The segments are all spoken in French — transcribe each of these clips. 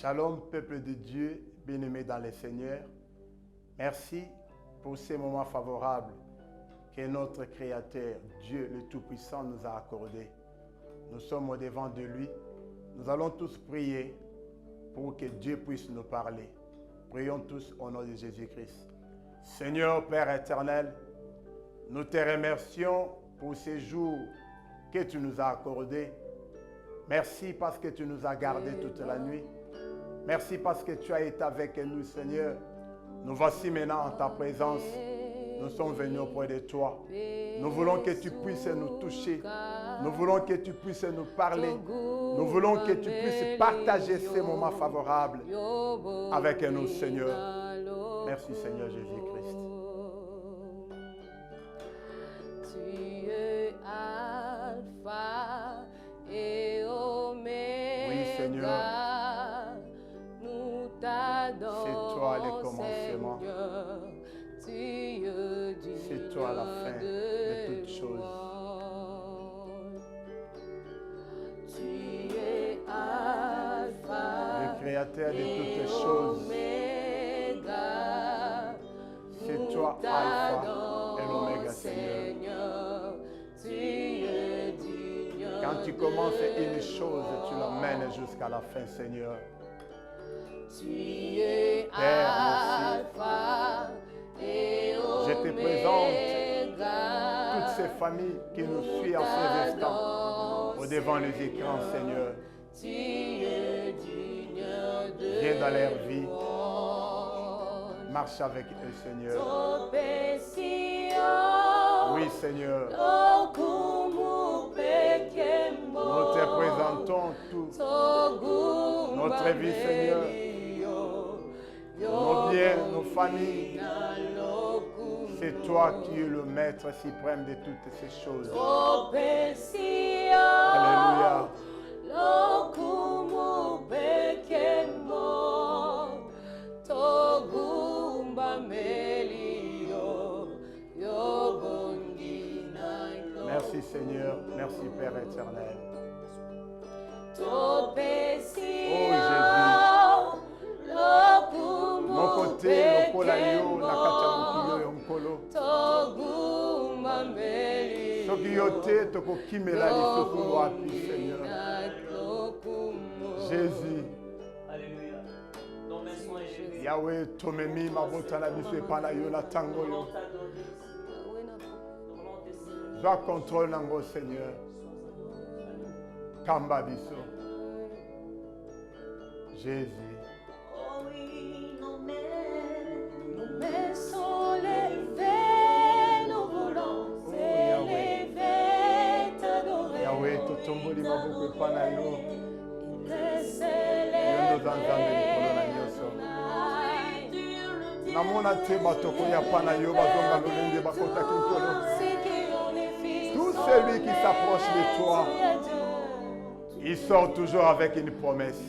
Shalom, peuple de Dieu, bien-aimé dans le Seigneur. Merci pour ces moments favorables que notre Créateur, Dieu le Tout-Puissant, nous a accordés. Nous sommes au devant de lui. Nous allons tous prier pour que Dieu puisse nous parler. Prions tous au nom de Jésus-Christ. Seigneur Père éternel, nous te remercions pour ces jours que tu nous as accordés. Merci parce que tu nous as gardés toute la nuit. Merci parce que tu as été avec nous, Seigneur. Nous voici maintenant en ta présence. Nous sommes venus auprès de toi. Nous voulons que tu puisses nous toucher. Nous voulons que tu puisses nous parler. Nous voulons que tu puisses partager ces moments favorables avec nous, Seigneur. Merci, Seigneur Jésus-Christ. Tu es Alpha et Oméga. Oui, Seigneur. Nous t'adorons. C'est toi le commencement. C'est toi la fin de toutes choses. Tu es Alpha, le Créateur de toutes choses. C'est toi Alpha et l'Oméga, Seigneur. Quand tu commences une chose, tu l'emmènes jusqu'à la fin, Seigneur. Tu es Père, Alpha et je te présente toutes ces familles qui nous suivent en ces instants au devant les écrans, Seigneur. Viens dans leur vie. Marche avec eux, Seigneur. Oui, Seigneur. Nous te présentons tout. Notre vie, Seigneur. Nos biens, nos familles. C'est toi qui es le maître suprême de toutes ces choses. Alléluia. Merci Seigneur, merci Père éternel. Oh Jésus. Mon côté, le kolayo, la kachamukilo yonkolo. Soki yote toko kimela lisusu wapi, Seigneur. Jésus. Alléluia. Ton maison est Jésus. Yahweh, tomemi mabota na biso epana yo na tango yo. Sois contrôle nango, Seigneur. Kamba biso. Jésus. Oh oui, nos mains sont levées, nous voulons t'élever, t'adorer. Yahweh, totomboli maboko epana yo. Te Yondo zanzambe likolo na nyonso. Namona te batoko ya pana yo bazonga lolenge bakotaki nkolo. Tout celui qui s'approche de toi, il sort toujours avec une promesse.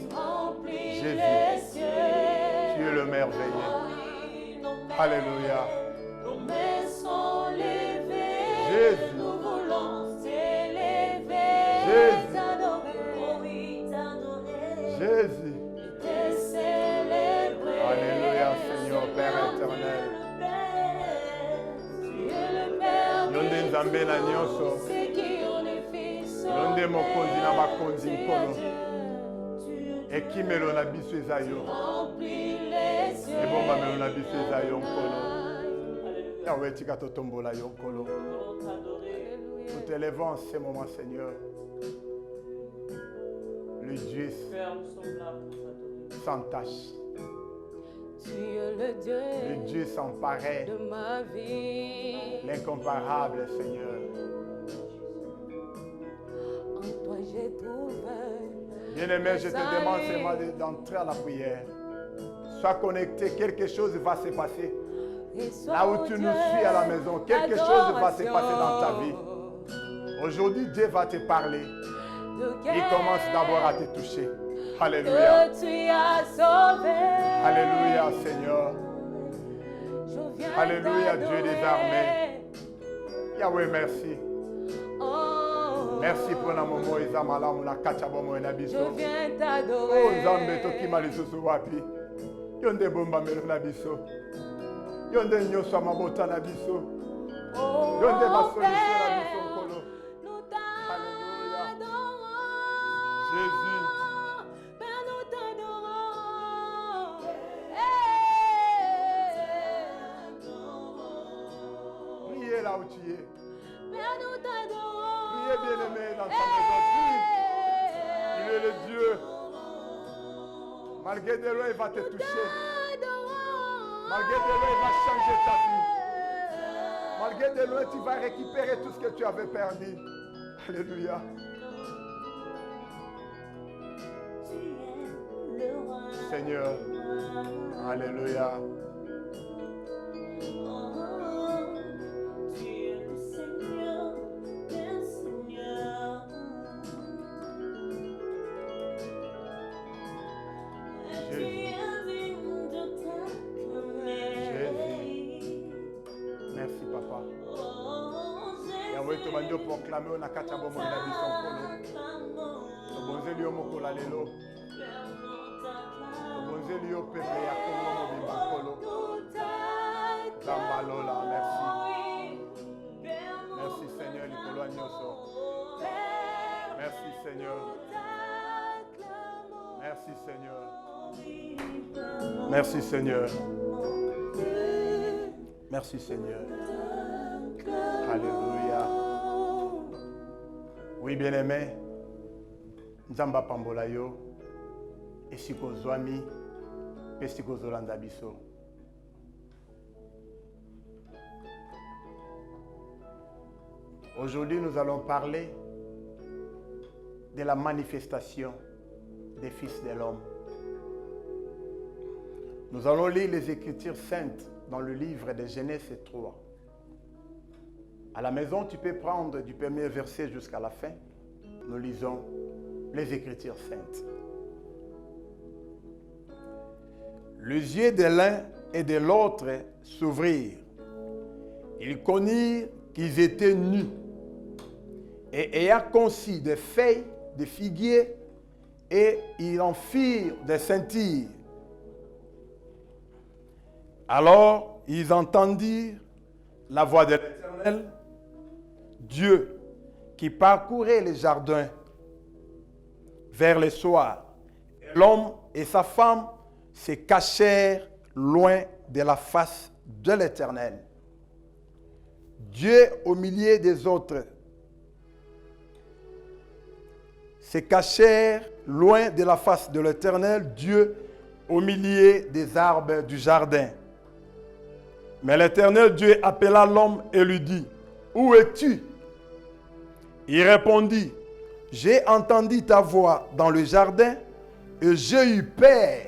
Jésus, tu es le merveilleux. Alléluia. Jésus. Jésus. Alléluia, Seigneur, Père éternel. Yonde nzambe na nyonso. Yonde mokonzi na bakonzi nkolo. Ekimelo na biso eza yo. Ebombamelo na biso eza yo nkolo. Yahweh, tika totombola yo nkolo. Nous t'élevons en ce moment, Seigneur. Le Dieu sans tache. Tu es le Dieu, Le Dieu sans pareil. de ma vie. L'incomparable, Seigneur. En toi j'ai trouvé. Bien-aimé, je te demande seulement d'entrer à la prière. Sois connecté, quelque chose va se passer. Là où tu nous suis à la maison, quelque chose va se passer dans ta vie. Aujourd'hui, Dieu va te parler. Il commence d'abord à te toucher. Alléluia. Que tu as sauvé. Alléluia, Seigneur. Je viens Alléluia, Dieu des t'adorer. armées. Yahweh, merci. Oh, Merci pour na momo eza malamu na kacha bomo na Je biso. viens Oh t'adorer. Nzambe tokima lisusu wapi. Yo nde bombamelo na biso. Yo nde nyonso ya mabota na biso. Oh, Yo nde basolution na Père, biso nkolo. nous t'adorons. Jésus. Père, nous t'adorons. Priez là où tu es. Père, nous t'adorons. Priez bien-aimé dans sa maison. Prie. Il est le Dieu. Malgré de loin, il va te toucher. Malgré de loin, il va changer ta vie. Malgré de loin, tu vas récupérer tout ce que tu avais perdu. Alléluia. Seigneur. Alléluia. Merci papa. Yahweh te bandio proclamer na kati ya bomo na biso nkolo. Tobonzeli yo mokolo lelo. Tobonzeli yo pepe ya Kongo mobimba nkolo. Zambalola, merci. Merci Seigneur likolo ya nyonso. Merci Seigneur. Merci Seigneur. Merci Seigneur. Merci Seigneur. Alléluia. Oui, bien-aimé. Nzamba pambola yo. Esiko zwami. Esiko zolanda biso. Aujourd'hui, nous allons parler de la manifestation des fils de l'homme. Nous allons lire les Écritures saintes dans le livre de Genèse 3. À la maison, tu peux prendre du premier verset jusqu'à la fin. Nous lisons les Écritures saintes. Les yeux de l'un et de l'autre s'ouvrirent. Ils connurent qu'ils étaient nus. Et ayant conçu des feuilles de figuier, et ils en firent des ceintures. Alors ils entendirent la voix de l'Éternel, Dieu, qui parcourait les jardins vers le soir. Et l'homme et sa femme se cachèrent loin de la face de l'Éternel. Dieu au milieu des autres se cachèrent loin de la face de l'Éternel, Dieu au milieu des arbres du jardin. Mais l'Éternel Dieu appela l'homme et lui dit, « Où es-tu » Il répondit, « J'ai entendu ta voix dans le jardin et j'ai eu peur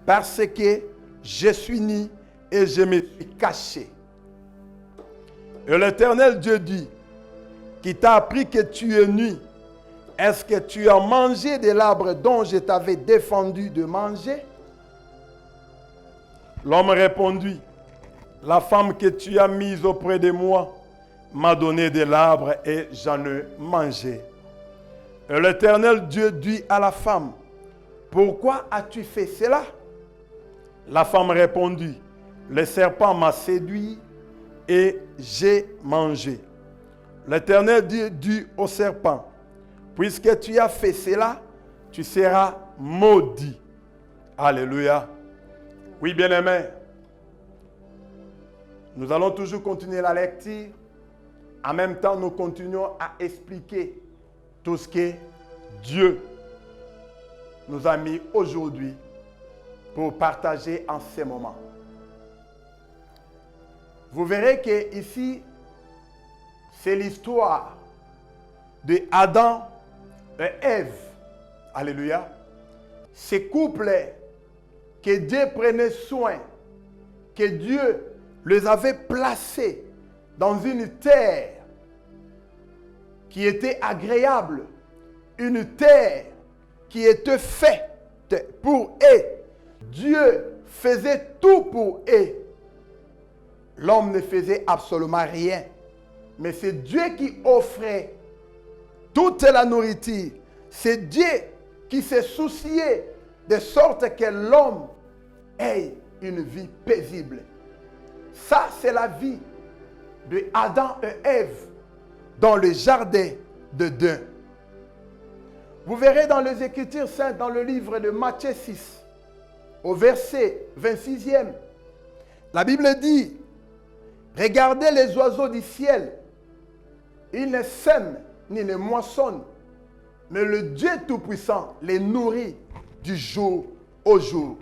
parce que je suis nu et je me suis caché. » Et l'Éternel Dieu dit, « Qui t'a appris que tu es nu? Est-ce que tu as mangé de l'arbre dont je t'avais défendu de manger ?» L'homme répondit, « La femme que tu as mise auprès de moi m'a donné de l'arbre et j'en ai mangé. » Et l'Éternel Dieu dit à la femme, « Pourquoi as-tu fait cela ?» La femme répondit, « Le serpent m'a séduit et j'ai mangé. » L'Éternel Dieu dit au serpent, « Puisque tu as fait cela, tu seras maudit. » Alléluia. Oui, bien-aimés, nous allons toujours continuer la lecture. En même temps, nous continuons à expliquer tout ce que Dieu nous a mis aujourd'hui pour partager en ces moments. Vous verrez que ici, c'est l'histoire de Adam et Ève. Alléluia. Ces couples que Dieu prenait soin, que Dieu les avait placés dans une terre qui était agréable, une terre qui était faite pour eux. Dieu faisait tout pour eux. L'homme ne faisait absolument rien. Mais c'est Dieu qui offrait toute la nourriture. C'est Dieu qui s'est soucié de sorte que l'homme ait une vie paisible. Ça, c'est la vie de Adam et Ève dans le jardin d'Éden. Vous verrez dans les Écritures saintes, dans le livre de Matthieu 6, au verset 26e, la Bible dit, regardez les oiseaux du ciel, ils ne sèment ni ne moissonnent, mais le Dieu Tout-Puissant les nourrit du jour au jour.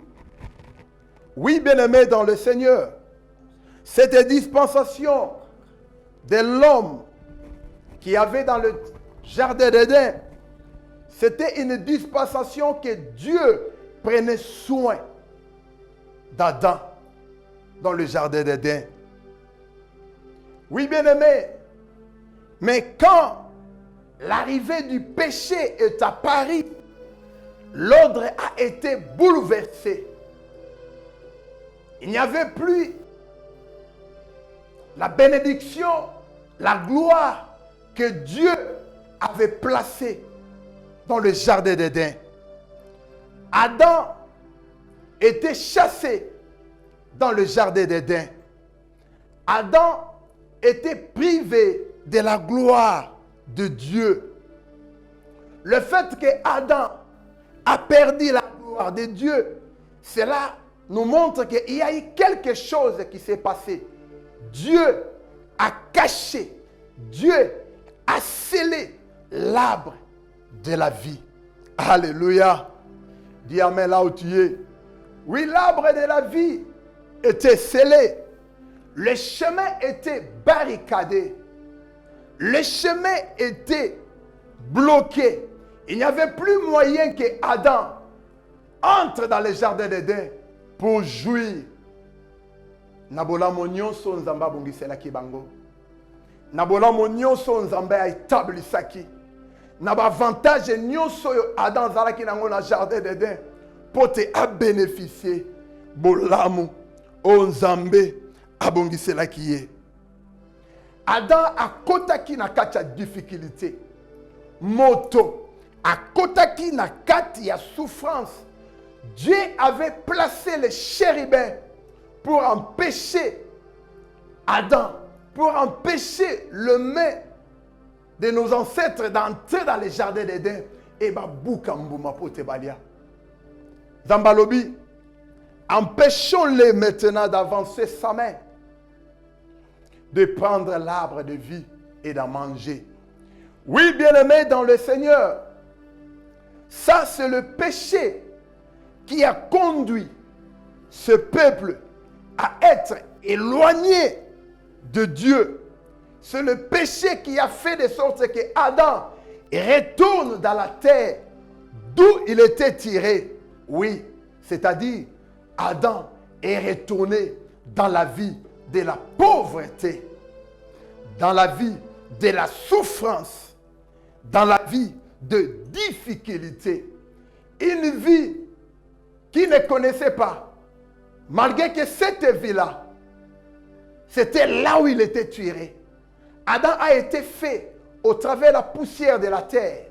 Oui, bien-aimés dans le Seigneur, cette dispensation de l'homme qui avait dans le jardin d'Éden, c'était une dispensation que Dieu prenait soin d'Adam dans le jardin d'Éden. Oui, bien-aimés, mais quand l'arrivée du péché est apparue, l'ordre a été bouleversé. Il n'y avait plus la bénédiction, la gloire que Dieu avait placée dans le jardin d'Éden. Adam était chassé dans le jardin d'Éden. Adam était privé de la gloire de Dieu. Le fait que Adam a perdu la gloire de Dieu, cela nous montre qu'il y a eu quelque chose qui s'est passé. Dieu a caché, Dieu a scellé l'arbre de la vie. Alléluia. Dis amen là où tu es. Oui, l'arbre de la vie était scellé. Le chemin était barricadé. Le chemin était bloqué. Il n'y avait plus moyen que Adam entre dans le jardin d'Éden pour jouir. Nabolamo nyonso nzamba bongiselaki bango. Nabolamo nyonso nzamba ya établisaki. Naba avantage nyonso yo Adam zalaki nango na jardin d'Éden pour te a bénéficier bolamo o nzambe abongiselaki ye. Adam akotaki na kati ya difficulté. Moto akotaki na kati ya souffrance. Dieu avait placé les chérubins pour empêcher Adam, pour empêcher le main de nos ancêtres d'entrer dans les jardins d'Éden. Et baboukambouma potebalia. Zambalobi, empêchons-les maintenant d'avancer sa main, de prendre l'arbre de vie et d'en manger. Oui, bien-aimés dans le Seigneur, ça c'est le péché qui a conduit ce peuple à être éloigné de Dieu. C'est le péché qui a fait de sorte que Adam retourne dans la terre d'où il était tiré. Oui, c'est-à-dire Adam est retourné dans la vie de la pauvreté, dans la vie de la souffrance, dans la vie de difficulté. Une vie qu'il ne connaissait pas. Malgré que cette vie-là, c'était là où il était tiré. Adam a été fait au travers de la poussière de la terre.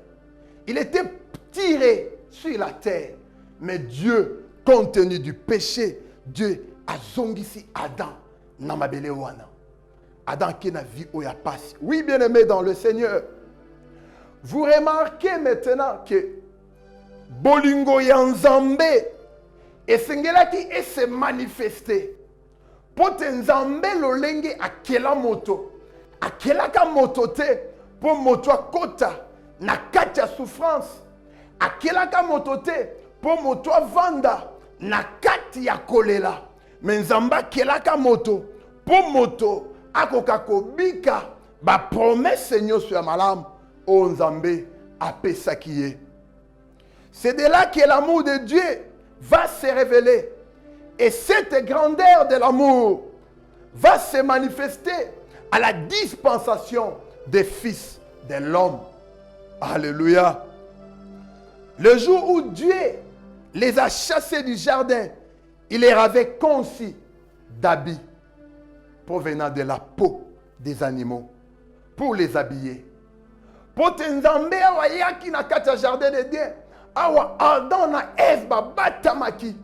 Il était tiré sur la terre. Mais Dieu, compte tenu du péché, Dieu a zongisi Adam namabele wana. Adam qui n'a vie où il a passé. Oui, bien-aimé dans le Seigneur. Vous remarquez maintenant que Bolingo Yanzambe et Sengelaki et se manifester. Pote Nzambe lolenge akela moto. Akela ka moto te pour moto kota na kati ya souffrance. Akela ka moto te pour moto vanda na kati ya kolela. Mais Nzamba akela ka moto pour moto akoka kobika ba promesse nyoso ya malamu o Nzambe apesaki ye. C'est de là que l'amour de Dieu va se révéler. Et cette grandeur de l'amour va se manifester à la dispensation des fils de l'homme. Alléluia. Le jour où Dieu les a chassés du jardin, il les avait conçus d'habits provenant de la peau des animaux pour les habiller. Pote nzambe awa yaki na kati ya jardin d'Eden. Awa Adam na Ève babatamaki.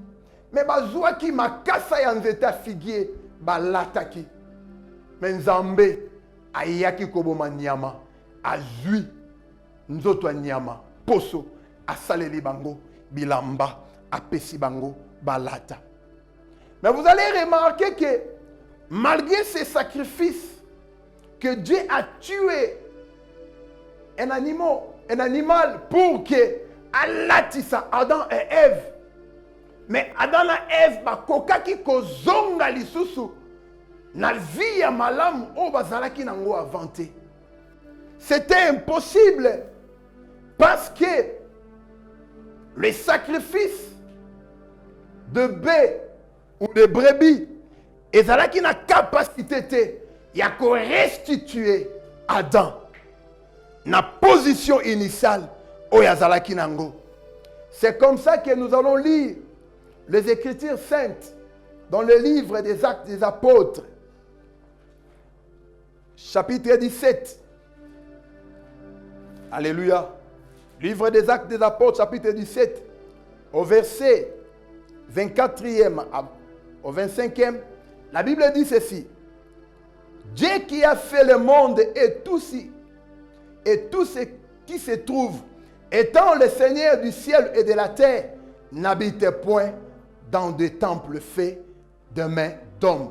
Mais bazwaki makasa ya nzete ya figuier balataki. Mais nzambe ayaki koboma nyama. Azui nzoto ya nyama. Poso asaleli bango bilamba apesi bango balata. Mais vous allez remarquer que malgré ces sacrifices que Dieu a tué un animal pour que alatisa Adam et Ève. Mais Adam et Ève bakokaki kozonga lisusu na vie ya malamu o bazalaki nango avanté. C'était impossible parce que les sacrifices de bœufs ou de brebis ezalaki na capacité te ya ko restituer Adam na position initiale o yazalaki nango. C'est comme ça que nous allons lire les Écritures saintes dans le livre des Actes des Apôtres, chapitre 17. Alléluia. Livre des Actes des Apôtres, chapitre 17, au verset 24e au 25e, la Bible dit ceci. Dieu qui a fait le monde et tout ce qui se trouve, étant le Seigneur du ciel et de la terre, n'habite point dans des temples faits de mains d'hommes.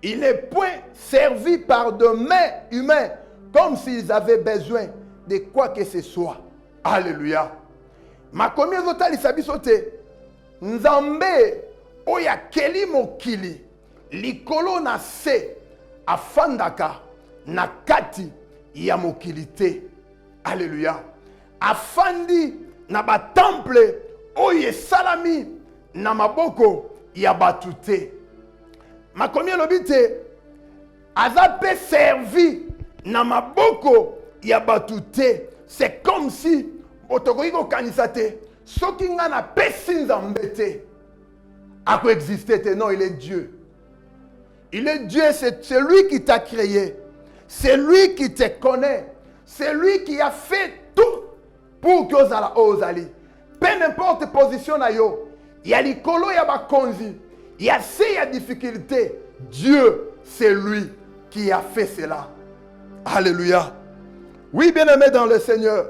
Il n'est point servi par de mains humaines, comme s'ils avaient besoin de quoi que ce soit. Alléluia. Makomi ezotali sabiso te. Nzambe oya keli mokili likolo na se afandaka na kati ya mokili te. Alléluia. Afandi na ba temple oye salami na maboko ya batu te. Makomi elobi te aza pe servi na maboko ya batu te. C'est comme si otokoki kokanisa te soki nga na pesi nzambe te ako exister te. Non, il est Dieu. Il est Dieu, c'est lui qui t'a créé. C'est lui qui te connaît. C'est lui qui a fait tout pour que ozali. Peu importe position na yo, il y a likolo ya bakonzi, il y a ces difficultés. Dieu, c'est lui qui a fait cela. Alléluia. Oui, bien-aimés dans le Seigneur,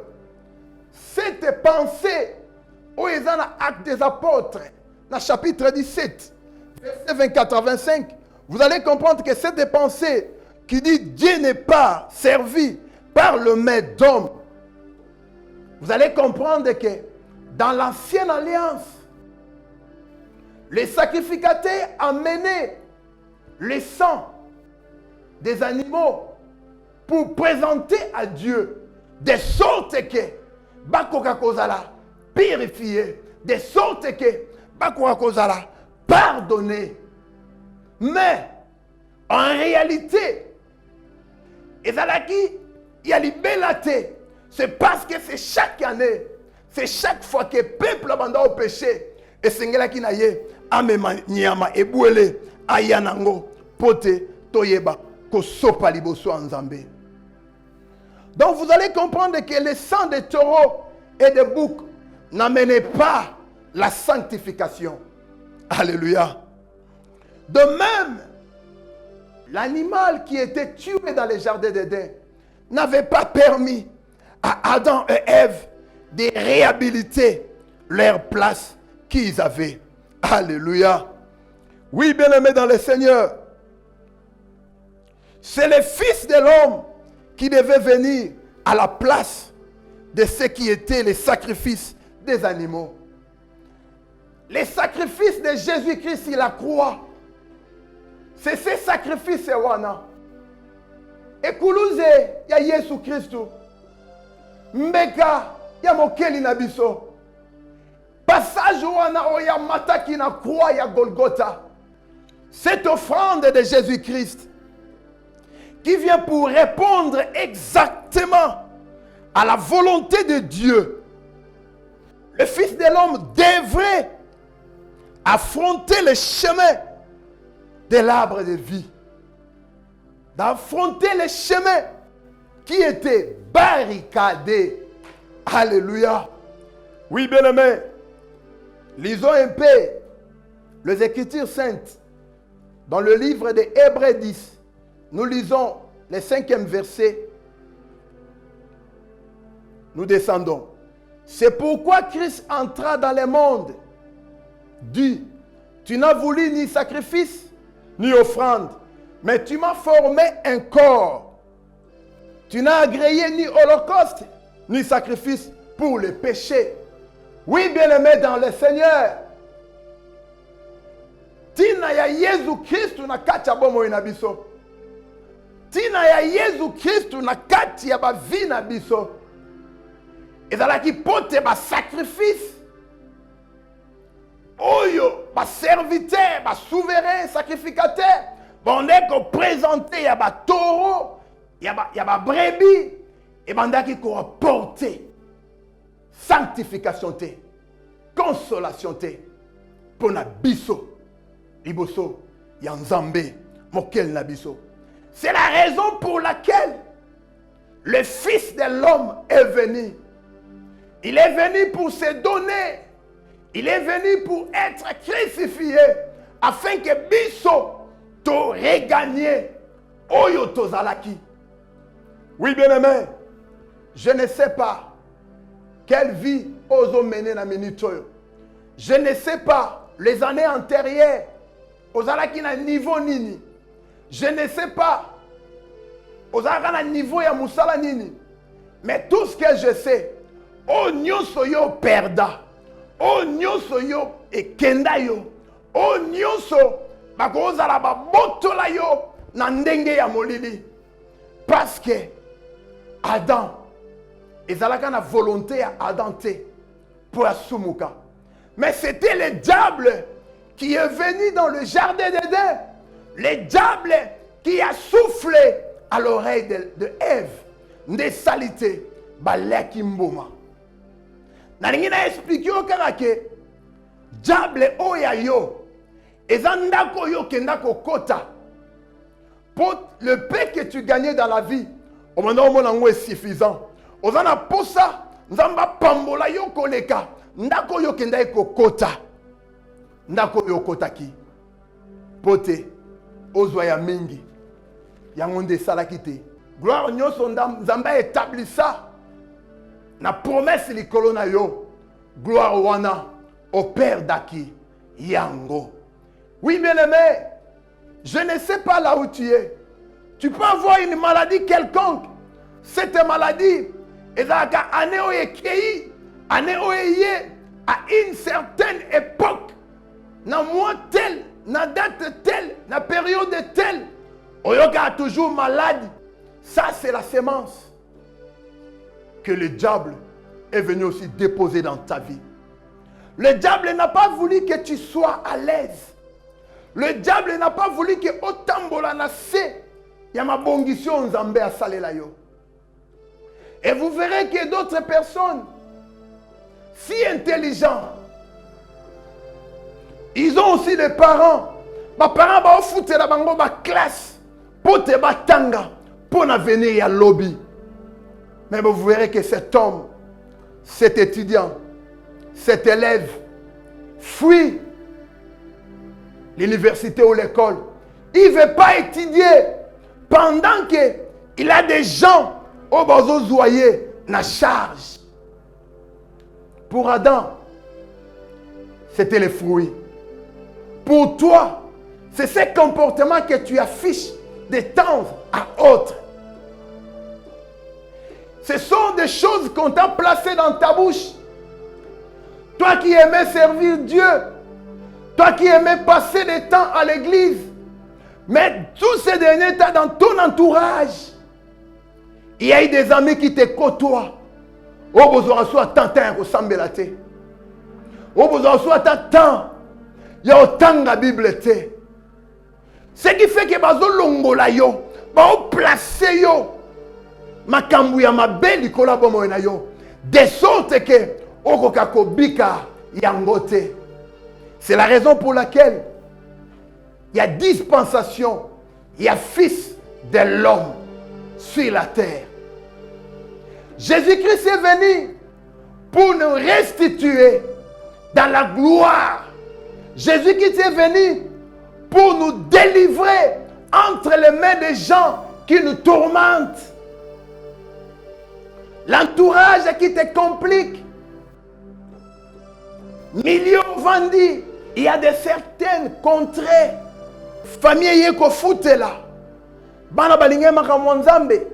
cette pensée, où ils ont l'acte des apôtres, dans le chapitre 17, verset 24 à 25, vous allez comprendre que cette pensée qui dit Dieu n'est pas servi par le maître d'homme. Vous allez comprendre que dans l'ancienne alliance, les sacrificateurs amenaient le sang des animaux pour présenter à Dieu, de sorte que bakoka kozala purifié, de sorte que bakoka kozala pardonné. Mais en réalité, ezalaki ya libelate, c'est parce que c'est chaque année, c'est chaque fois que le peuple abanda au péché, et sengelaki na ye amema nyama ebuele ayanango pote toyeba kosopa liboso nzambe. Donc vous allez comprendre que le sang de taureau et de bouc n'amenait pas la sanctification. Alléluia. De même, l'animal qui était tué dans le jardin d'Éden n'avait pas permis à Adam et Ève de réhabiliter leur place qu'ils avaient. Alléluia. Oui, bien-aimés dans le Seigneur, c'est le Fils de l'homme qui devait venir à la place de ce qui était les sacrifices des animaux. Les sacrifices de Jésus-Christ sur la croix, c'est ces sacrifices wana. Ekuluze ya Yesu Kristo. Mbeka ya mokeli na biso. Passage wana oya mataki na croix ya Golgotha. Cette offrande de Jésus-Christ qui vient pour répondre exactement à la volonté de Dieu. Le Fils de l'homme devrait affronter le chemin de l'arbre de vie. D'affronter le chemin qui était barricadé. Alléluia. Oui, bien-aimé. Lisons un peu les Écritures saintes. Dans le livre des Hébreux 10, nous lisons le 5e verset. Nous descendons. C'est pourquoi Christ entra dans le monde. Dit, tu n'as voulu ni sacrifice, ni offrande, mais tu m'as formé un corps. Tu n'as agréé ni holocauste, ni sacrifice pour les péchés. Oui, bien-aimé dans le Seigneur. Tina ya Yesu Kristu na kati ya bomo na biso. Tina ya Yesu Kristu na kati ya bavi na biso. Ezalaki pote ba sacrifice. Oyo ba serviteur, ba souverain sacrificateur. Bande ko présenter ya ba taureau, ya ba brebis et bandaki ko apporter sanctification te, consolation te pour na biso. Liboso, Yanzambe, Mokel Nabiso. C'est la raison pour laquelle le Fils de l'homme est venu. Il est venu pour se donner. Il est venu pour être crucifié afin que Biso te regagné. Oyo tozalaki. Oui, bien-aimé, je ne sais pas quelle vie oso mené na minitoyo. Je ne sais pas les années antérieures. Ozalaki na niveau nini. Je ne sais pas. Ozalaki na niveau ya musala nini. Mais tout ce que je sais, o nyonso yo perda. O nyonso yo ekenda yo. O nyonso bako ozala ba botola yo na ndenge ya molili. Parce que Adam, ezalaka na volonté ya Adam te pour asumuka. Mais c'était le diable qui est venu dans le jardin d'Éden. Le diable qui a soufflé à l'oreille de Ève. Nde salité, baleki mboma. Nalingi na expliqué au karake, diable oya yo, ezandako yo kendako kota. Pour le paix que tu gagnais dans la vie, au moment où est suffisant. Ozana posa, nzamba pambola yo koleka, ndako yo kendai kokota. Ndako yo kotaki. Pote, ozwa ya mingi. Yangonde salakite. Gloire nyonso nzamba établit ça. Na promesse likolo na yo. Gloire wana au Père daki yango. Oui, bien-aimé, je ne sais pas là où tu es. Tu peux avoir une maladie quelconque. Cette maladie, ezaka ane oyekei, ane oyeye à une certaine époque. Na mois tel, na date telle, na période telle, oyoka toujours malade. Ça, c'est la sémence que le diable est venu aussi déposer dans ta vie. Le diable n'a pas voulu que tu sois à l'aise. Le diable n'a pas voulu que otambola na se yama bongisio nzambe asalela yo. Et vous verrez que d'autres personnes si intelligentes, ils ont aussi des parents. Les parents vont foutre la bango ba classe pour te batanga pour venir à lobby. Mais vous verrez que cet homme, cet étudiant, cet élève fuit l'université ou l'école. Il ne veut pas étudier pendant qu'il a des gens au bazo zoyer na charge. Pour Adam, c'était les fruits. Pour toi, c'est ce comportement que tu affiches de temps à autre. Ce sont des choses qu'on t'a placées dans ta bouche. Toi qui aimais servir Dieu, toi qui aimais passer du temps à l'église, mais tous ces derniers temps dans ton entourage, il y a eu des amis qui te côtoient. Oh, vous aurez soit tant au sambelate. Oh, vous aurez soit tant. Il y a autant de Bible. Ce qui fait que bazo longola yo, ba placer yo, makambu ya mabeli kola bomo na yo, de sorte que okokako bika yangote. C'est la raison pour laquelle il y a dispensation, il y a fils de l'homme sur la terre. Jésus-Christ est venu pour nous restituer dans la gloire. Jésus-Christ est venu pour nous délivrer entre les mains des gens qui nous tourmentent. L'entourage qui te complique. Millions vendus. Il y a de certaines contrées. Famille yeko foute là. Bana balinge makambo nzambe.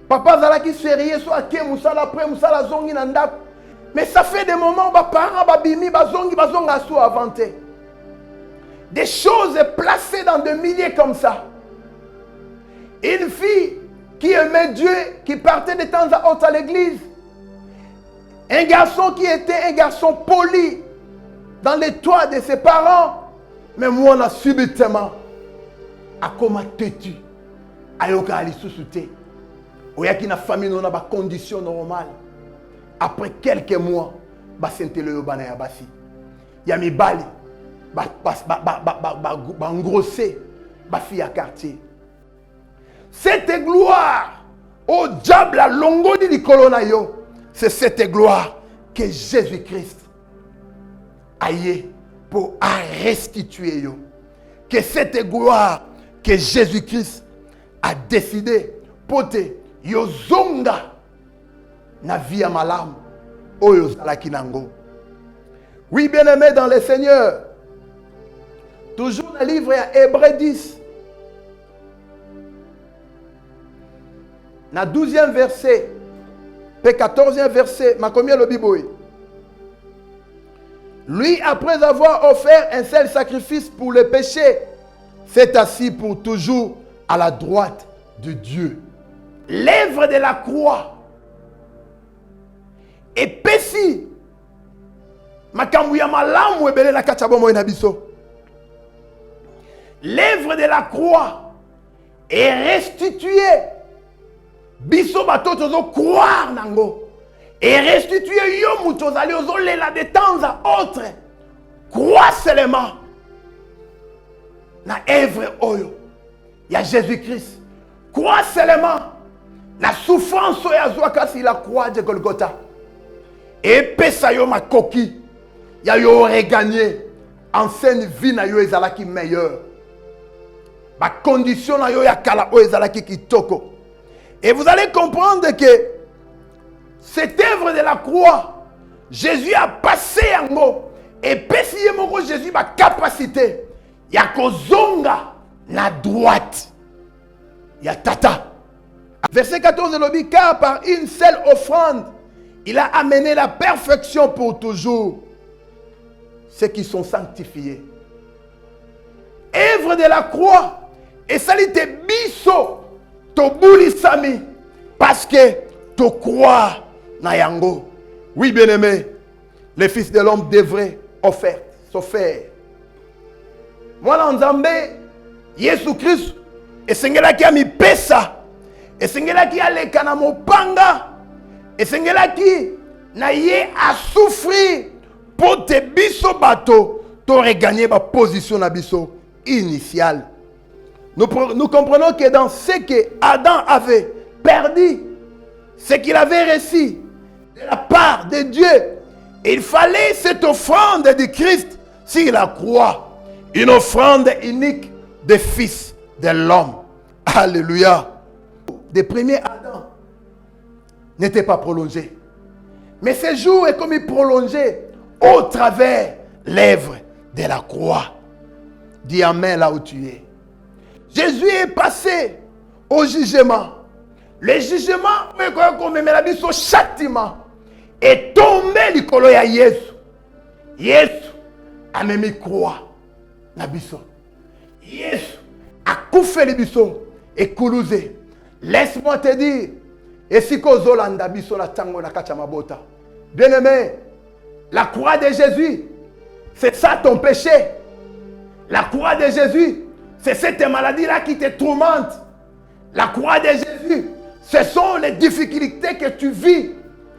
Papa zalaki sérieux so ake musala après musala zongi na ndako. Mais ça fait des moments où les parents babimi bazongi bazonga sou avanté. Des choses placées dans des milliers comme ça. Une fille qui aimait Dieu, qui partait de temps à autre à l'église. Un garçon qui était un garçon poli dans les toits de ses parents. Mais moi, on a subitement, à comment têtu, à yoka ali sous-souté. Oyaki na famille, on a des conditions normales. Après quelques mois, basentele yo bana ya basi. Ya mibali, engrossé, fille à quartier. Cette gloire, au diable à longo di colonna yo, c'est cette gloire que Jésus-Christ a eu pour restituer yo. Que cette gloire que Jésus-Christ a décidé pour te yo zonga na vie à malam oyo zalaki nango. Oui, bien-aimés dans le Seigneur, toujours dans le livre à Hébreux 10, dans le 12e verset, le 14e verset, ma combien le Bible? Lui, après avoir offert un seul sacrifice pour le péché, s'est assis pour toujours à la droite de Dieu. L'œuvre de la croix et pesi makambu ya malamu ebele na kati ya bomoi na biso. L'œuvre de la croix est restituée. Biso bato tozo croire nango. Et restituer yo muto zali ozolela de temps à autre. Crois seulement na œuvre oyo ya Jésus-Christ. Crois seulement la souffrance oyo azwaka si la croix de Golgotha. Et pesa yo makoki ya yo regagner ancienne vie na yo ezalaki meilleur. Ba condition na yo ya kala oyo ezalaki kitoko. Et vous allez comprendre que cette œuvre de la croix, Jésus a passé en haut. Et pesi yemoko Jésus a capacité. Ya kozonga na droite. Ya tata. Verset 14 de l'Obi, car par une seule offrande, il a amené la perfection pour toujours ceux qui sont sanctifiés. Œuvre de la croix. Et ça l'était biso. To boulisami. Parce que to croire na yango. Oui, bien-aimé. Les fils de l'homme devraient s'offrir. Moi, dans Nzambe, Jésus Christ, et sengela qui a mis pesa, et sengela qui a les kanamo panga, et sengela qui n'a yé à souffrir pour te biso bateau, t'aurais gagné ma position na biso initiale. Nous comprenons que dans ce que Adam avait perdu, ce qu'il avait reçu de la part de Dieu, il fallait cette offrande de Christ sur la croix, une offrande unique des fils de l'homme. Alléluia. Des premiers Adam n'étaient pas prolongés. Mais ce jour est comme il prolongeait au travers l'œuvre de la croix. Dis amen là où tu es. Jésus est passé au jugement. Le jugement, son châtiment est tombé du colo à Jésus. Jésus a même croix na biso. Jésus a coupé les biso et coulousé. Laisse-moi te dire, et si kozolanda biso na tango na kacha mabota. Bien-aimé, la croix de Jésus, c'est ça ton péché. La croix de Jésus, c'est cette maladie-là qui te tourmente. La croix de Jésus, ce sont les difficultés que tu vis.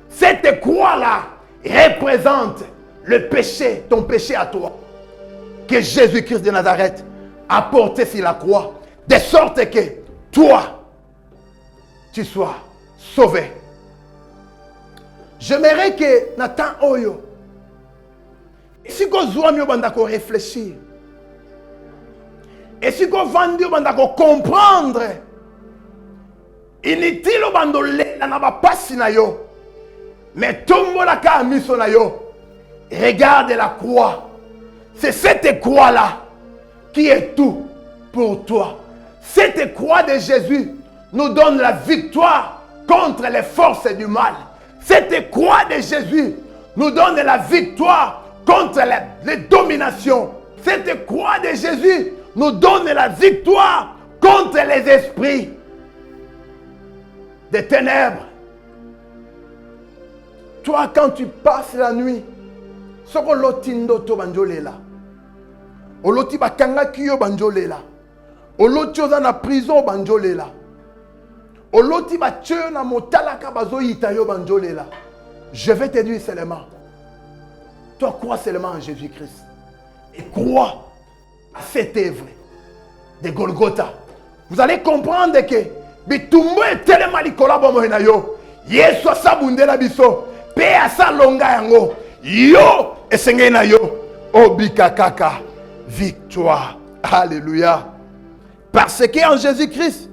Cette croix-là représente le péché, ton péché à toi. Que Jésus-Christ de Nazareth a porté sur la croix. De sorte que toi, tu sois sauvé. J'aimerais que Nathan Oyo, si vous avez réfléchir, et si vous avez comprendre, inutile mais regarde la croix. C'est cette croix-là qui est tout pour toi. Cette croix de Jésus nous donne la victoire contre les forces du mal. Cette croix de Jésus nous donne la victoire contre les dominations. Cette croix de Jésus nous donne la victoire contre les esprits des ténèbres. Toi, quand tu passes la nuit, ce que l'otindo to banjolela, oloti bakanga kiyo banjolela, oloti oza na prison banjolela, oloti batue na motalaka bazoyita yo banjolela. Je vais te dire seulement, toi crois seulement en Jésus-Christ et crois à cette œuvre de Golgotha. Vous allez comprendre que bitumbo est tellement likola bomo na yo, Yesu asabundela biso. Pe asa longa yango yo esengei na yo obika kaka victoire. Alléluia. Parce qu'en Jésus-Christ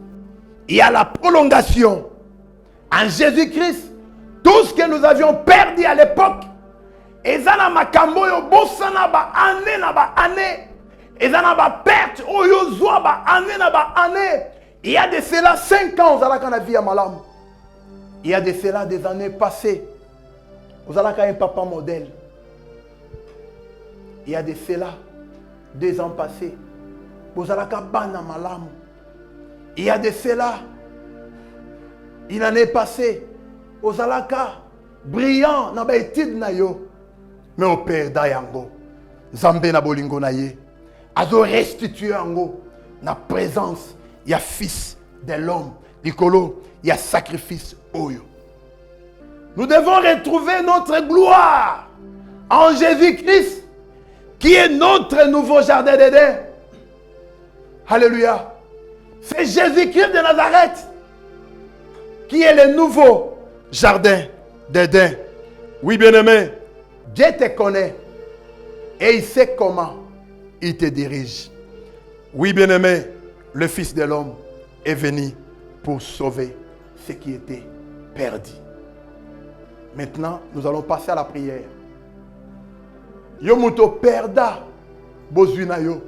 il y a la prolongation. En Jésus-Christ tout ce que nous avions perdu à l'époque, ezana makambo yo bosana ba année na ba année, ezana ba perte oyo zwa ba année na ba année. Il y a de cela 5 ans à la vie à malam. Il y a de cela des années passées. Vous avez un papa modèle. Il y a de cela 2 ans passés. Vous avez un bana malam. Il y a de cela une année passée. Vous avez un brillant dans l'étude na yo. Mais au père dayango. Zambé na bolingo na ye. Azo restituer yango na présence. Il y a fils de l'homme. Nicolo, il y a sacrifice oyo. Nous devons retrouver notre gloire en Jésus-Christ, qui est notre nouveau jardin d'Éden. Alléluia. C'est Jésus-Christ de Nazareth qui est le nouveau jardin d'Éden. Oui, bien-aimé, Dieu te connaît et il sait comment il te dirige. Oui, bien-aimé, le Fils de l'homme est venu pour sauver ce qui était perdu. Maintenant, nous allons passer à la prière. Yo muto perda bozwi na yo.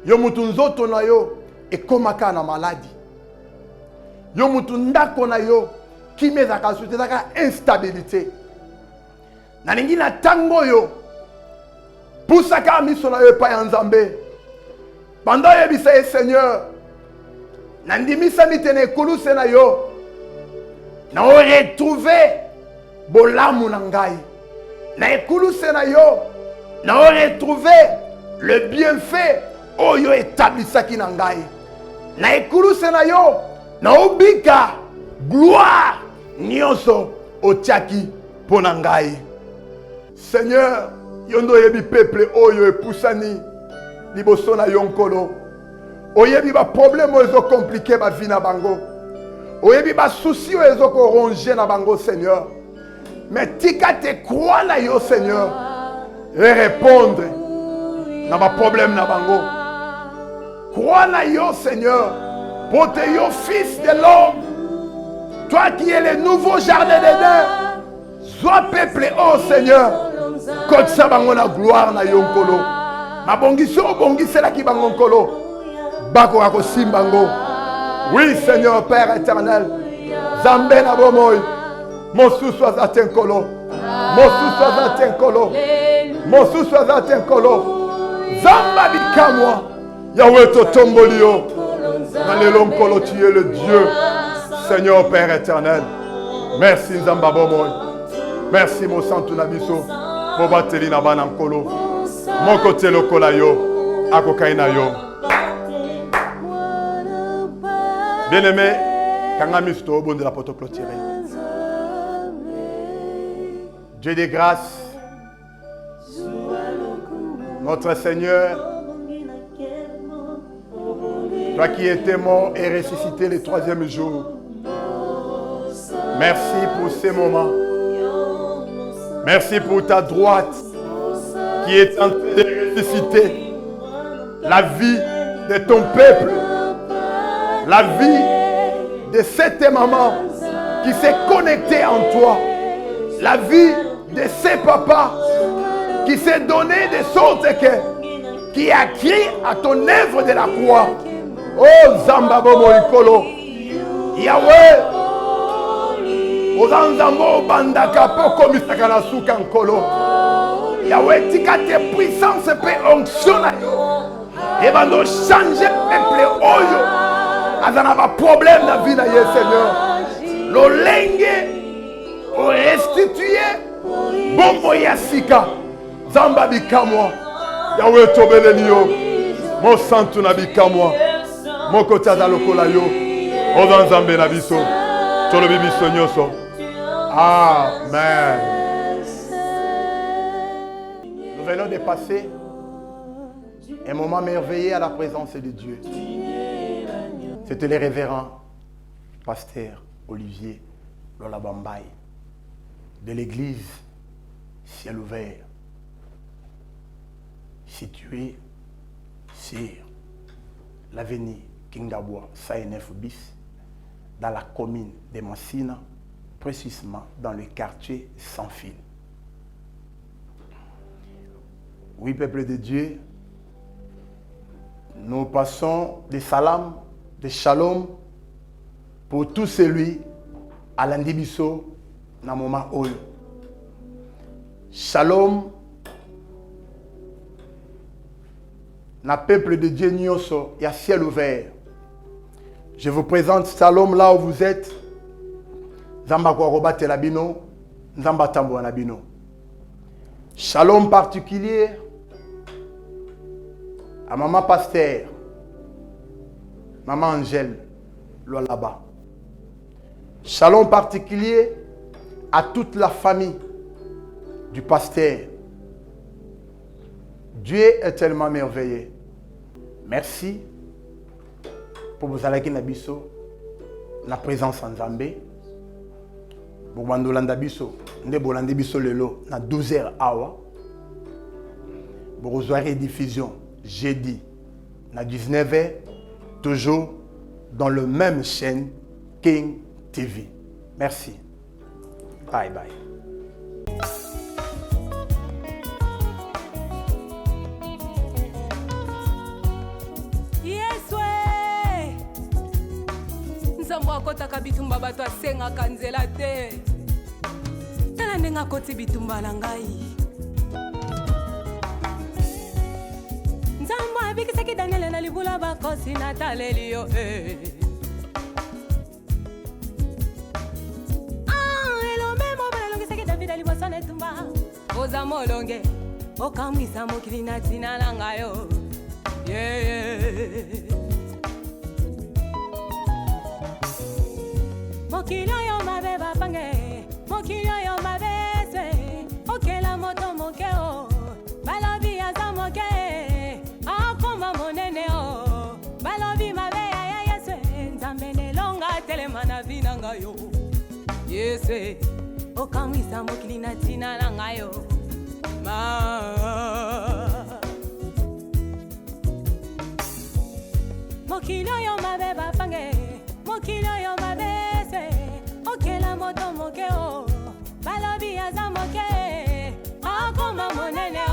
Yo mutu nzoto na yo ekomaka na maladie. Yo mutu ndako na yo kimezaka sutezaka instabilité. Na ningi na tango yo pusaka miso na yo pa ya Nzambe. Bando yebisa ye Seigneur. Nandimisa mitene kuluse na yo. Na retrouver bolamu na ngai. Na ekuluse na yo. Na retrouver le bienfait oyo établisaki na ngai. Na ekuluse na yo. Na obika gloire nyonso otiaki pona ngai. Seigneur, yondo yebi peuple oyo epusani liboso na yonkolo. Oyebi ba problème oyo compliqué ba vie na bango. Oyebi ba souci oyo ko ronger na bango Seigneur. Mais tika te croire na yo Seigneur et répondre na ba problème na bango. Crois na yo Seigneur pour te yo fils de l'homme. Toi qui es le nouveau jardin d'Éden. Sois peuplé oh Seigneur. Côte sa bango na gloire na yonkolo. Ma bongiso bongisela ki bango nkolo. Bako ako simbango. Oui Seigneur Père éternel. Zambé na bomoy. Mosu soit atenkolo. Mosu soit atenkolo. Mosu soit atenkolo. Zamba bikamwa. Yahweh totombolio. Dans le lonkolo tu es le Dieu. Seigneur Père éternel. Merci Zamba bomoy. Merci mon santu nabiso. Bobateli na banankolo. Mon côté lokola yo. Akokaina yo. Bien-aimé, Kangamisto au bon de la porte clôturée. Dieu des grâces, notre Seigneur, toi qui étais mort et ressuscité le 3e jour, merci pour ces moments. Merci pour ta droite qui est en train de ressusciter la vie de ton peuple, la vie de cette maman qui s'est connectée en toi, la vie de ces papas qui s'est donné de sorte que, qui a crié à ton œuvre de la croix. Oh Zambabo Moikolo, Yahweh, Ozanzambo Bandaka Poko Misakana Sukankolo, Yahweh, tika tes puissances peut onctionner et va nous changer peuple oyo. Azana pas problème dans la vie de Seigneur. L'olenge, o restituer, bombo yasika, Zamba bikamwa, Yahweh tobeleniyo, mo santu na bikamwa, mo kota za lokola yo, ozanzambe na biso, tolobi biso nyoso. Amen. Nous venons de passer un moment merveilleux à la présence de Dieu. C'était le révérend pasteur Olivier Lolabambaye de l'église Ciel Ouvert, située sur l'avenue Kingaboua, Saïnef bis, dans la commune de Massina, précisément dans le quartier Sans Fil. Oui, peuple de Dieu, nous passons des salams, des shalom pour tout celui à l'Andibiso dans le moment où. Shalom, na peuple de Dieu Nyoso, il y a ciel ouvert. Je vous présente Shalom là où vous êtes. Zamba Kouaroba Telabino, Zamba Tambo Anabino. Shalom particulier à maman pasteur, maman Angèle, là-bas. Shalom particulier à toute la famille du pasteur. Dieu est tellement merveilleux. Merci pour vous aller nabiso la présence en Zambé. Pour bandolanda biso, nde bolande biso lelo na 12h awa. Pour rejoindre diffusion jeudi na 19h, toujours dans le même chaîne King TV. Merci. Bye bye. Nzambo akotaka bitumba bato asengaka nzela te. Tala ndenge akoti bitumba na ngai. Nzambo abikisaki Daniel na libula bakosi na taleli yo. Elombe mobala longisaki David alibosa na etumba. Oza molonge, okamwisa mokili na tina na ngayo. Mokilo yo mabe bapange, mokilo yo mabe se, okela moto mokeo, balobi aza moke, akoma monene o, balobi mabe ya yeswe, nzambe nelonga telema na vina ngayo, yese, okamwisa mokili na tina na ngayo, mokilo yo mabe bapange, mokilo yo mabe okela moto mokeo, balobi aza moke, akoma monene o,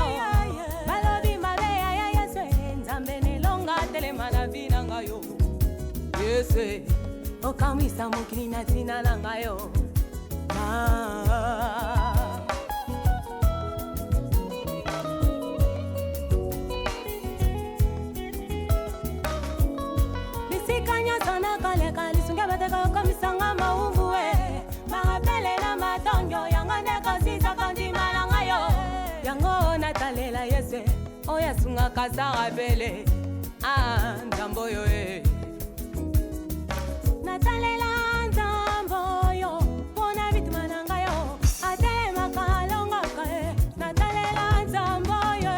balobi mabe ya yeswe, nzambe nelonga telema na vina ngayo, yese, okamwisa mokili na tina na ngayo, bisikanya sana kale kali sunga bateka komisanga mauvu marapele na matongyo yango ndeko sisa kondima na ngayo yango natalela yese oya sunga kasara bele nzambo yo natalela nzambo yo pona bituma na ngayo ate makalonga kae natalela nzambo yo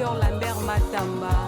pasteur Lambert Matamba.